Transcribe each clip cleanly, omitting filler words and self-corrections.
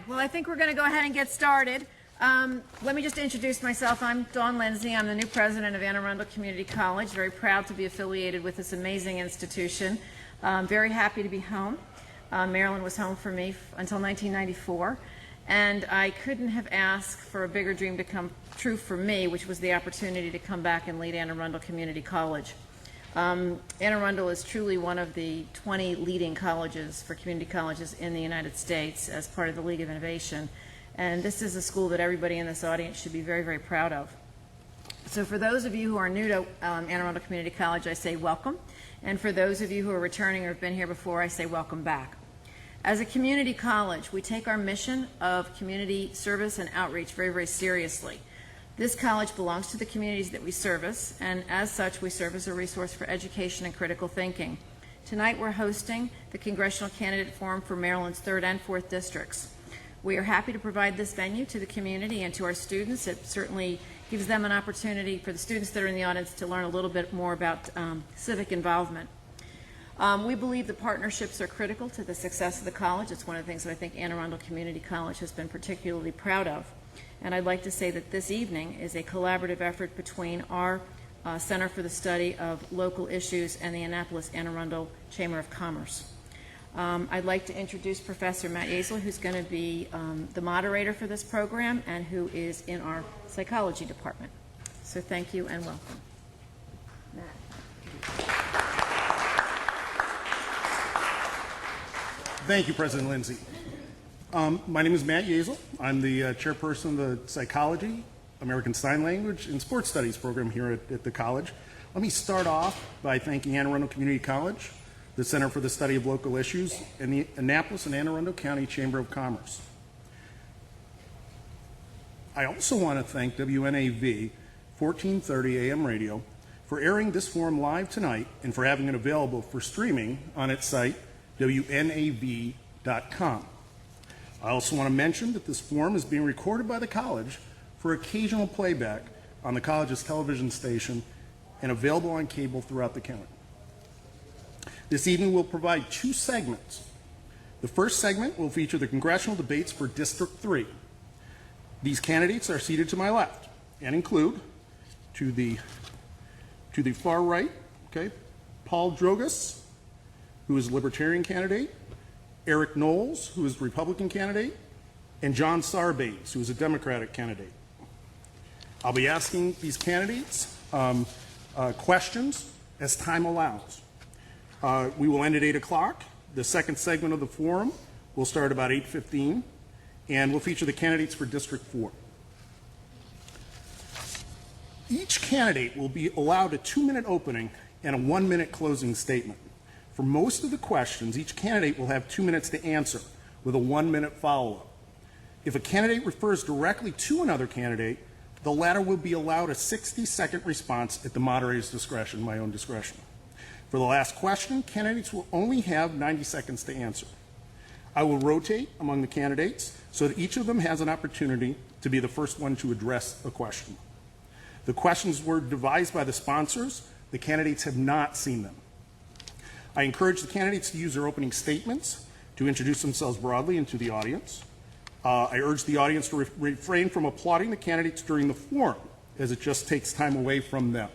Well, I think we're going to go ahead and get started. Let me just introduce myself. I'm Dawn Lindsay. I'm the new president of Anne Arundel Community College. Very proud to be affiliated with this amazing institution. Very happy to be home. Maryland was home for me until 1994. And I couldn't have asked for a bigger dream to come true for me, which was the opportunity to come back and lead Anne Arundel Community College. Anne Arundel is truly one of the 20 leading colleges for community colleges in the United States as part of the League of Innovation. And this is a school that everybody in this audience should be very, very proud of. So for those of you who are new to Anne Arundel Community College, I say welcome. And for those of you who are returning or have been here before, I say welcome back. As a community college, we take our mission of community service and outreach very, very seriously. This college belongs to the communities that we service, and as such, we serve as a resource for education and critical thinking. Tonight, we're hosting the Congressional Candidate Forum for Maryland's 3rd and 4th districts. We are happy to provide this venue to the community and to our students. It certainly gives them an opportunity for the students that are in the audience to learn a little bit more about civic involvement. We believe the partnerships are critical to the success of the college. It's one of the things that I think Anne Arundel Community College has been particularly proud of. And I'd like to say that this evening is a collaborative effort between our Center for the Study of Local Issues and the Annapolis-Anne Arundel Chamber of Commerce. I'd like to introduce Professor Matt Yazel, who's going to be the moderator for this program and who is in our psychology department. So thank you and welcome. Matt. Thank you, President Lindsay. My name is Matt Yazel. I'm the chairperson of the Psychology, American Sign Language, and Sports Studies program here at the college. Let me start off by thanking Anne Arundel Community College, the Center for the Study of Local Issues, and the Annapolis and Anne Arundel County Chamber of Commerce. I also want to thank WNAV 1430 AM radio for airing this forum live tonight and for having it available for streaming on its site, WNAV.com. I also want to mention that this forum is being recorded by the college for occasional playback on the college's television station and available on cable throughout the county. This evening we'll provide 2 segments. The first segment will feature the congressional debates for District 3. These candidates are seated to my left and include, to the far right, Paul Drogas, who is a Libertarian candidate, Eric Knowles, who is the Republican candidate, and John Sarbanes, who is a Democratic candidate. I'll be asking these candidates questions as time allows. We will end at 8 o'clock. The second segment of the forum will start about 8:15, and will feature the candidates for District 4. Each candidate will be allowed a 2-minute opening and a 1-minute closing statement. For most of the questions, each candidate will have 2 minutes to answer with a 1-minute follow-up. If a candidate refers directly to another candidate, the latter will be allowed a 60-second response at the moderator's discretion, my own discretion. For the last question, candidates will only have 90 seconds to answer. I will rotate among the candidates so that each of them has an opportunity to be the first one to address a question. The questions were devised by the sponsors. The candidates have not seen them. I encourage the candidates to use their opening statements to introduce themselves broadly and to the audience. I urge the audience to refrain from applauding the candidates during the forum, as it just takes time away from them.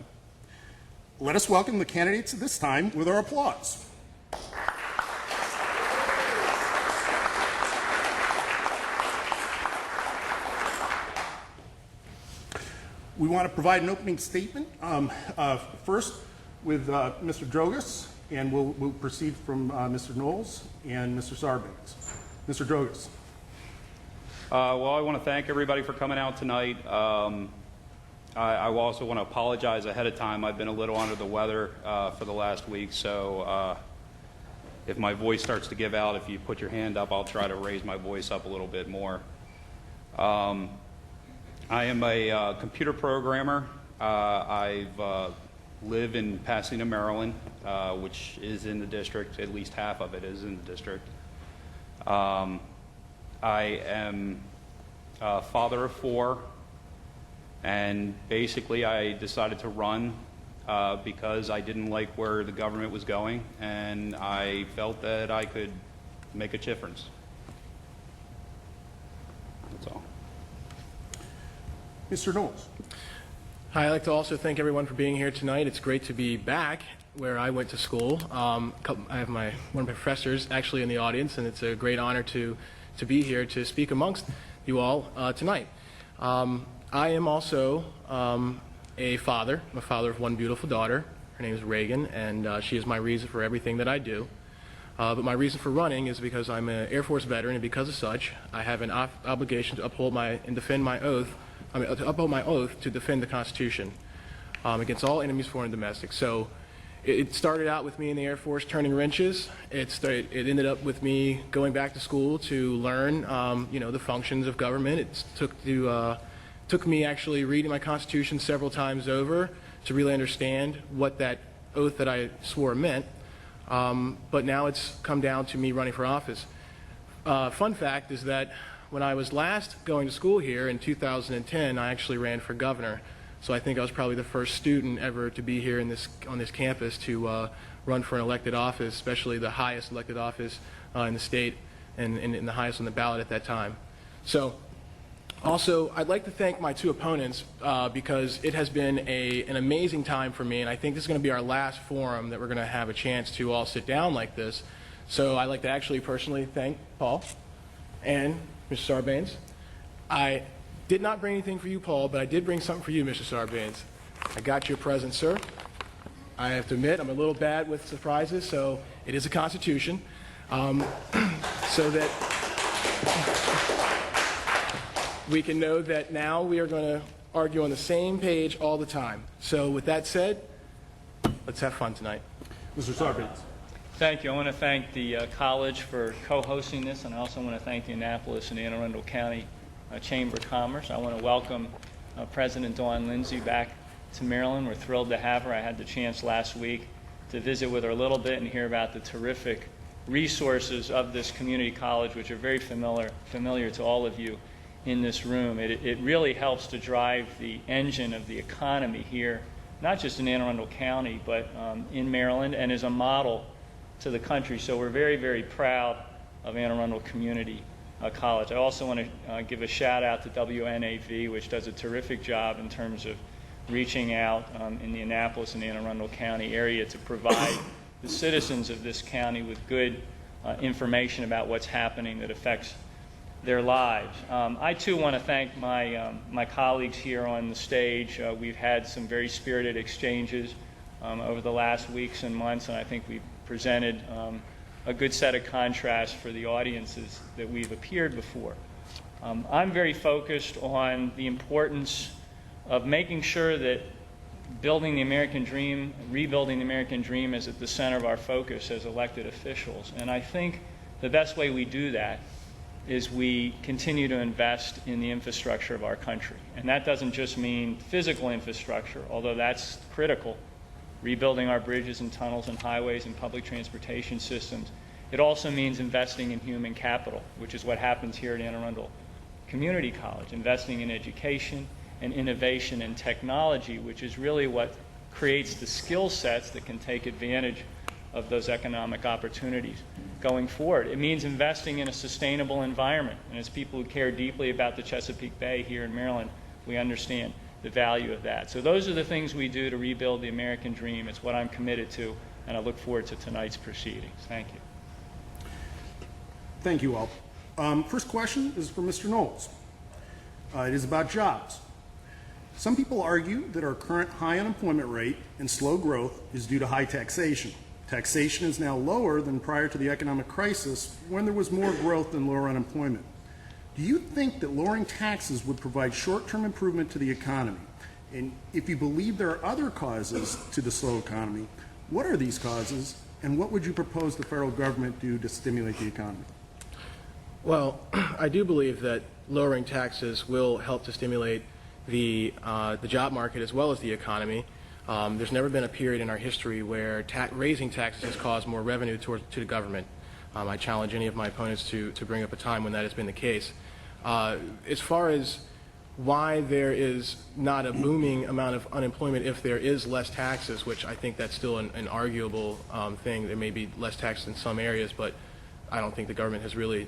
Let us welcome the candidates at this time with our applause. We want to provide an opening statement first with Mr. Drogas, and we'll proceed from Mr. Knowles and Mr. Sarbanes. Mr. Drogas. Well, I want to thank everybody for coming out tonight. I also want to apologize ahead of time. I've been a little under the weather for the last week, so if my voice starts to give out, if you put your hand up, I'll try to raise my voice up a little bit more. I am a computer programmer. I live in Pasadena, Maryland, which is in the district. At least half of it is in the district. I am a father of 4. And basically, I decided to run because I didn't like where the government was going, and I felt that I could make a difference. Mr. Knowles. Hi, I'd like to also thank everyone for being here tonight. It's great to be back where I went to school. I have one of my professors actually in the audience, and it's a great honor to be here to speak amongst you all tonight. I am also a father. I'm a father of one beautiful daughter. Her name is Reagan, and she is my reason for everything that I do. But my reason for running is because I'm an Air Force veteran, and because of such, I have an obligation to uphold my oath to defend the Constitution against all enemies, foreign and domestic. So it started out with me in the Air Force turning wrenches. It ended up with me going back to school to learn, the functions of government. It took me actually reading my Constitution several times over to really understand what that oath that I swore meant. But now it's come down to me running for office. Fun fact is that when I was last going to school here in 2010, I actually ran for governor. So I think I was probably the first student ever to be here on this campus to run for an elected office, especially the highest elected office in the state and the highest on the ballot at that time. So also, I'd like to thank my two opponents because it has been an amazing time for me, and I think this is going to be our last forum that we're going to have a chance to all sit down like this. So I'd like to actually personally thank Paul and Mr. Sarbanes. I did not bring anything for you, Paul, but I did bring something for you, Mr. Sarbanes. I got you a present, sir. I have to admit, I'm a little bad with surprises, so it is a Constitution, so that we can know that now we are going to argue on the same page all the time. So with that said, let's have fun tonight. Mr. Sarbanes. Thank you. I want to thank the college for co-hosting this, and I also want to thank the Annapolis and Anne Arundel County Chamber of Commerce. I want to welcome President Dawn Lindsay back to Maryland. We're thrilled to have her. I had the chance last week to visit with her a little bit and hear about the terrific resources of this community college, which are very familiar to all of you in this room. It really helps to drive the engine of the economy here, not just in Anne Arundel County, but in Maryland, and is a model to the country. So we're very, very proud of Anne Arundel Community College. I also want to give a shout out to WNAV, which does a terrific job in terms of reaching out in the Annapolis and Anne Arundel County area to provide the citizens of this county with good information about what's happening that affects their lives. I too want to thank my colleagues here on the stage. We've had some very spirited exchanges over the last weeks and months, and I think we've presented a good set of contrasts for the audiences that we've appeared before. I'm very focused on the importance of making sure that building the American dream, rebuilding the American dream is at the center of our focus as elected officials. And I think the best way we do that is we continue to invest in the infrastructure of our country. And that doesn't just mean physical infrastructure, although that's critical, rebuilding our bridges and tunnels and highways and public transportation systems. It also means investing in human capital, which is what happens here at Anne Arundel Community College, investing in education and innovation and technology, which is really what creates the skill sets that can take advantage of those economic opportunities going forward. It means investing in a sustainable environment. And as people who care deeply about the Chesapeake Bay here in Maryland, we understand the value of that. So those are the things we do to rebuild the American dream. It's what I'm committed to, and I look forward to tonight's proceedings. Thank you. Thank you all. First question is for Mr. Knowles. It is about jobs. Some people argue that our current high unemployment rate and slow growth is due to high taxation. Taxation is now lower than prior to the economic crisis when there was more growth and lower unemployment. Do you think that lowering taxes would provide short-term improvement to the economy? And if you believe there are other causes to the slow economy, what are these causes, and what would you propose the federal government do to stimulate the economy? Well, I do believe that lowering taxes will help to stimulate the job market as well as the economy. There's never been a period in our history where raising taxes has caused more revenue to the government. I challenge any of my opponents to bring up a time when that has been the case. As far as why there is not a booming amount of unemployment if there is less taxes, which I think that's still an arguable thing. There may be less taxes in some areas, but I don't think the government has really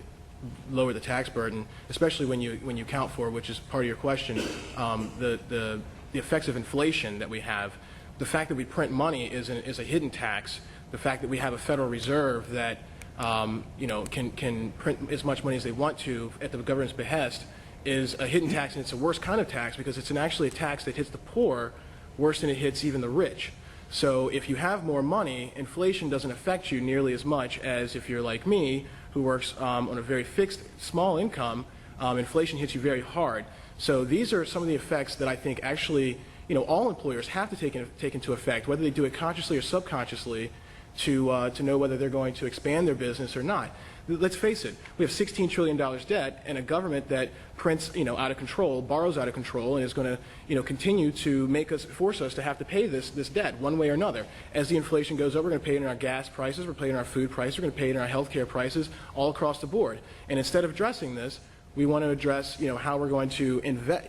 lower the tax burden, especially when you account for, which is part of your question, the effects of inflation that we have. The fact that we print money is a hidden tax. The fact that we have a Federal Reserve that can print as much money as they want to at the government's behest is a hidden tax, and it's a worse kind of tax because it's actually a tax that hits the poor worse than it hits even the rich. So if you have more money, inflation doesn't affect you nearly as much as if you're like me, who works on a very fixed, small income. Inflation hits you very hard. So these are some of the effects that I think actually, all employers have to take into effect, whether they do it consciously or subconsciously, to know whether they're going to expand their business or not. Let's face it, we have $16 trillion debt and a government that prints, out of control, borrows out of control, and is going to, continue to force us to have to pay this debt one way or another. As the inflation goes up, we're going to pay it in our gas prices, we're paying in our food prices, we're going to pay it in our health care prices, all across the board. And instead of addressing this, we want to address, how we're going to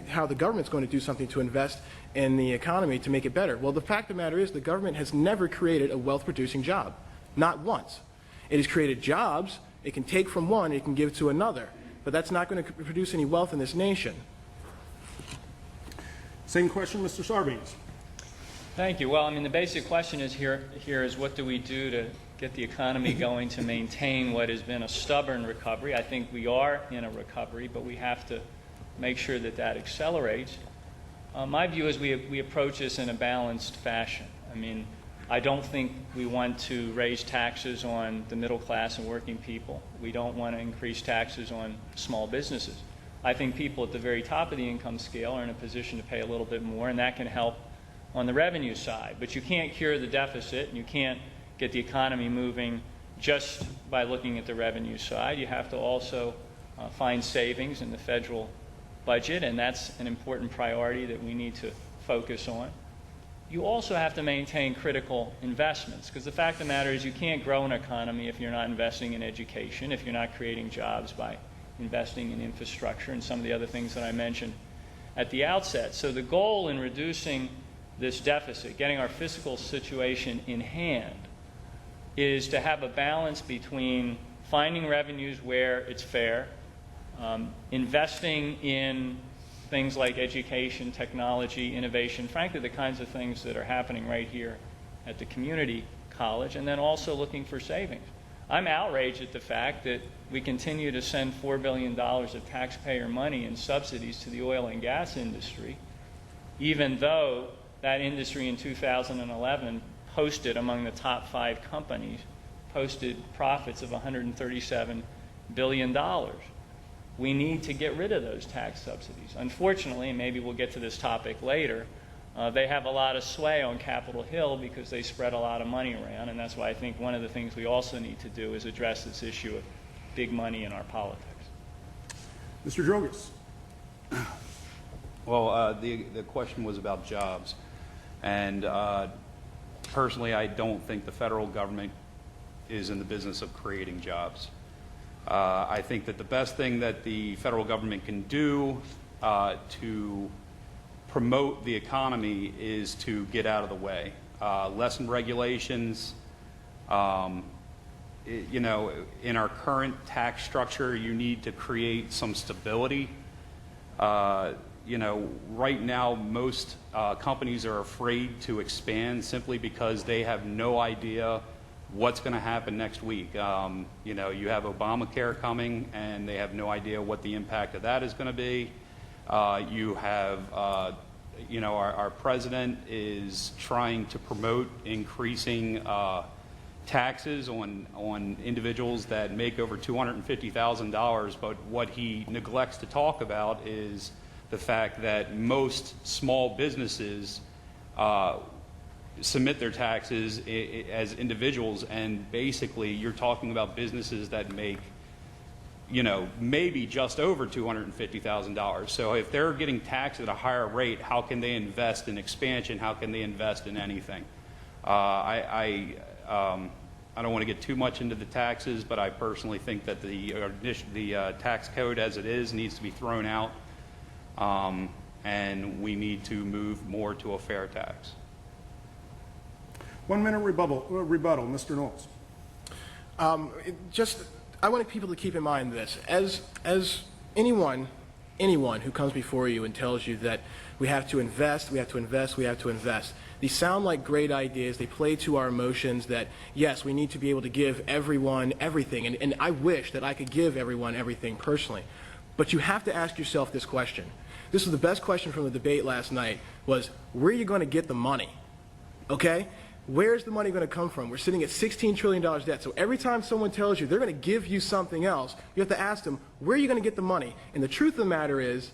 how the government's going to do something to invest in the economy to make it better. Well, the fact of the matter is the government has never created a wealth-producing job, not once. It has created jobs. It can take from one, it can give to another. But that's not going to produce any wealth in this nation. Same question, Mr. Sarbanes. Thank you. Well, the basic question is here is what do we do to get the economy going to maintain what has been a stubborn recovery? I think we are in a recovery, but we have to make sure that accelerates. My view is we approach this in a balanced fashion. I don't think we want to raise taxes on the middle class and working people. We don't want to increase taxes on small businesses. I think people at the very top of the income scale are in a position to pay a little bit more, and that can help on the revenue side. But you can't cure the deficit, and you can't get the economy moving just by looking at the revenue side. You have to also find savings in the federal budget, and that's an important priority that we need to focus on. You also have to maintain critical investments, because the fact of the matter is you can't grow an economy if you're not investing in education, if you're not creating jobs by investing in infrastructure and some of the other things that I mentioned at the outset. So the goal in reducing this deficit, getting our fiscal situation in hand, is to have a balance between finding revenues where it's fair, investing in things like education, technology, innovation, frankly the kinds of things that are happening right here at the community college, and then also looking for savings. I'm outraged at the fact that we continue to send $4 billion of taxpayer money in subsidies to the oil and gas industry, even though that industry in 2011 posted among the top 5 companies, posted profits of $137 billion. We need to get rid of those tax subsidies. Unfortunately, and maybe we'll get to this topic later, they have a lot of sway on Capitol Hill because they spread a lot of money around, and that's why I think one of the things we also need to do is address this issue of big money in our politics. Mr. Drogas. Well, the question was about jobs. And personally, I don't think the federal government is in the business of creating jobs. I think that the best thing that the federal government can do to promote the economy is to get out of the way. Lessen regulations. In our current tax structure, you need to create some stability. Right now, most companies are afraid to expand simply because they have no idea what's going to happen next week. You have Obamacare coming, and they have no idea what the impact of that is going to be. You have, our president is trying to promote increasing taxes on individuals that make over $250,000, but what he neglects to talk about is the fact that most small businesses submit their taxes as individuals, and basically you're talking about businesses that make, maybe just over $250,000. So if they're getting taxed at a higher rate, how can they invest in expansion? How can they invest in anything? I don't want to get too much into the taxes, but I personally think that the tax code as it is needs to be thrown out, and we need to move more to a fair tax. 1 minute rebuttal, Mr. Knowles. Just I want people to keep in mind this. As anyone who comes before you and tells you that we have to invest, we have to invest, we have to invest, these sound like great ideas. They play to our emotions that, yes, we need to be able to give everyone everything. And I wish that I could give everyone everything personally. But you have to ask yourself this question. This was the best question from the debate last night, was where are you going to get the money? Okay? Where's the money going to come from? We're sitting at $16 trillion debt. So every time someone tells you they're going to give you something else, you have to ask them, where are you going to get the money? And the truth of the matter is,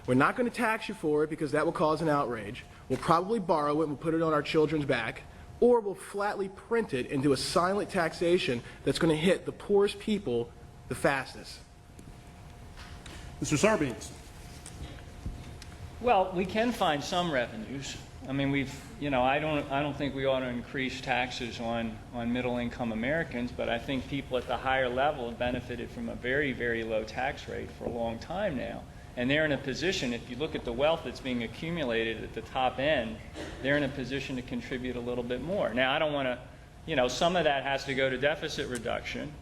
we're not going to tax you for it because that will cause an outrage. We'll probably borrow it and we'll put it on our children's back, or we'll flatly print it and do a silent taxation that's going to hit the poorest people the fastest. Mr. Sarbanes. Well, we can find some revenues. I mean, I don't think we ought to increase taxes on middle-income Americans, but I think people at the higher level have benefited from a very, very low tax rate for a long time now. And they're in a position, if you look at the wealth that's being accumulated at the top end, they're in a position to contribute a little bit more. Now, I don't want to, some of that has to go to deficit reduction,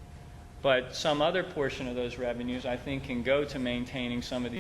but some other portion of those revenues, I think, can go to maintaining some of these